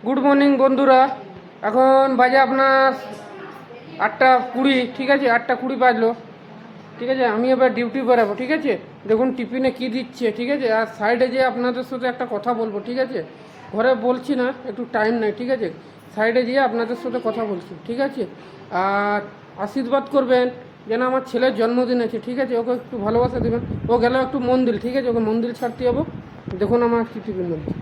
Good morning বন্ধুরা। এখন বাজে আপনার 8:20, ঠিক আছে? 8:20 বাজলো, ঠিক আছে? আমি এবার ডিউটি বেরাবো, ঠিক আছে? দেখুন টিফিনে কি দিচ্ছে, ঠিক আছে? আর সাইডে যে আপনাদের সাথে একটা কথা বলবো, ঠিক আছে? ঘরে বলছি না, একটু টাইম নেই, ঠিক আছে? সাইডে গিয়ে আপনাদের সাথে কথা বলছি, ঠিক আছে? আর আশীর্বাদ করবেন যেন আমার ছেলের জন্মদিন আছে, ঠিক আছে? ওকে একটু ভালোবাসা দেবেন। ও গেলেও একটু মন্দির, ঠিক আছে? ওকে মন্দির ছাড়তে যাবো। দেখুন আমার কি টিফিন বলছি।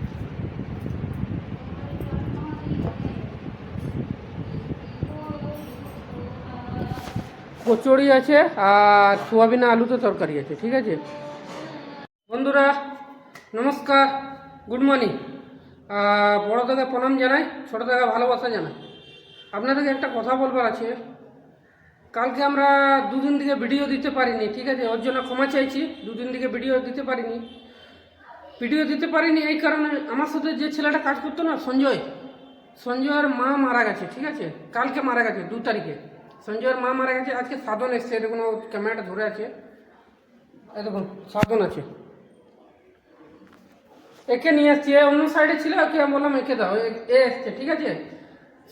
কচুরি আছে আর সোয়াবিন আলুতে তরকারি আছে, ঠিক আছে? বন্ধুরা নমস্কার, গুড মর্নিং। বড় থেকে প্রণাম জানাই, ছোটো থেকে ভালোবাসা জানাই। আপনাদেরকে একটা কথা বলবার আছে। কালকে আমরা দুদিন থেকে ভিডিও দিতে পারিনি, ঠিক আছে? ওর জন্য ক্ষমা চাইছি। দুদিন থেকে ভিডিও দিতে পারিনি এই কারণে, আমার সাথে যে ছেলেটা কাজ করতো না, সঞ্জয়ের মা মারা গেছে, ঠিক আছে? কালকে মারা গেছে, 2 তারিখে সঞ্জয়ের মা মারা গেছে। আজকে সাধন এসছে, দেখুন ও ক্যামেরাটা ধরে আছে, এই দেখুন সাধন আছে। একে নিয়ে এসছি, অন্য সাইডে ছিল, একে আমি বললাম একে দাও, এ এসছে, ঠিক আছে?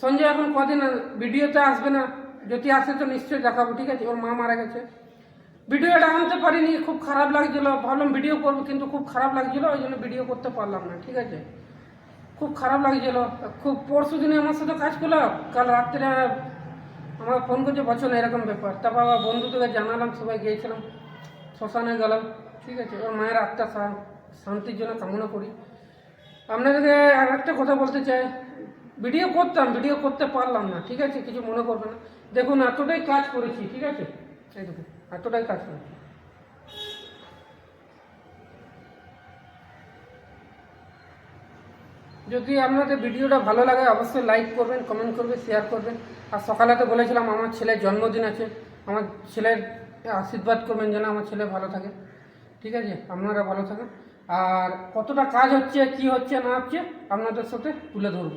সঞ্জয় এখন কদিন ভিডিওতে আসবে না, যদি আসে তো নিশ্চয়ই দেখাবো, ঠিক আছে? ওর মা মারা গেছে। ভিডিওটা আনতে পারিনি, খুব খারাপ লাগছিলো। ভাবলাম ভিডিও করবো, কিন্তু খুব খারাপ লাগছিলো, ওই জন্য ভিডিও করতে পারলাম না, ঠিক আছে? খুব খারাপ লাগছিল। খুব পরশু দিনে আমার সাথে কাজ করলো, কাল রাত্রে আমার ফোন করছে বছর না এরকম ব্যাপার। তারপর আবার বন্ধুদেরকে জানালাম, সবাই গিয়েছিলাম, শ্মশানে গেলাম, ঠিক আছে? ওর মায়ের আত্মা শান্তির জন্য কামনা করি। আপনাদেরকে আর একটা কথা বলতে চাই, ভিডিও করতে পারলাম না, ঠিক আছে? কিছু মনে করবে না। দেখুন এতটাই কাজ করেছি, ঠিক আছে? এই দেখুন এতটাই কাজ করেছি। যদি আপনাদের ভিডিওটা ভালো লাগে অবশ্যই লাইক করবেন, কমেন্ট করবেন, শেয়ার করবেন। আর সকালে তো বলেছিলাম আমার ছেলের জন্মদিন আছে, আমার ছেলের আশীর্বাদ করবেন যেন আমার ছেলে ভালো থাকে, ঠিক আছে? আপনারা ভালো থাকেন। আর কতটা কাজ হচ্ছে, কি হচ্ছে না হচ্ছে আপনাদের সাথে তুলে ধরব।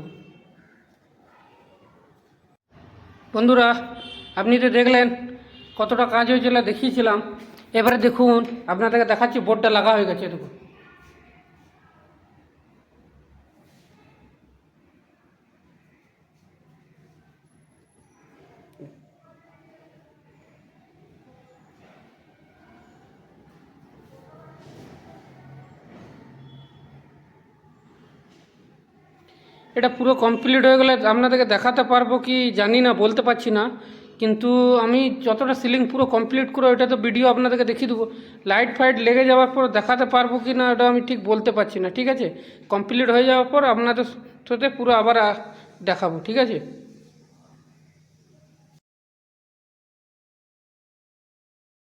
বন্ধুরা আপনি তো দেখলেন কতটা কাজ হয়েছিল, দেখিয়েছিলাম। এবারে দেখুন আপনাদেরকে দেখাচ্ছি, বোর্ডটা লাগা হয়ে গেছে, দেখুন। এটা পুরো কমপ্লিট হয়ে গেলে আপনাদেরকে দেখাতে পারবো কি জানি না, বলতে পারছি না। কিন্তু আমি যতটা সিলিং পুরো কমপ্লিট করে ওইটা তো ভিডিও আপনাদেরকে দেখিয়ে দেবো। লাইট ফাইট লেগে যাওয়ার পর দেখাতে পারবো কি না ওটা আমি ঠিক বলতে পারছি না, ঠিক আছে? কমপ্লিট হয়ে যাওয়ার পর আপনাদের সাথে পুরো আবার দেখাবো, ঠিক আছে?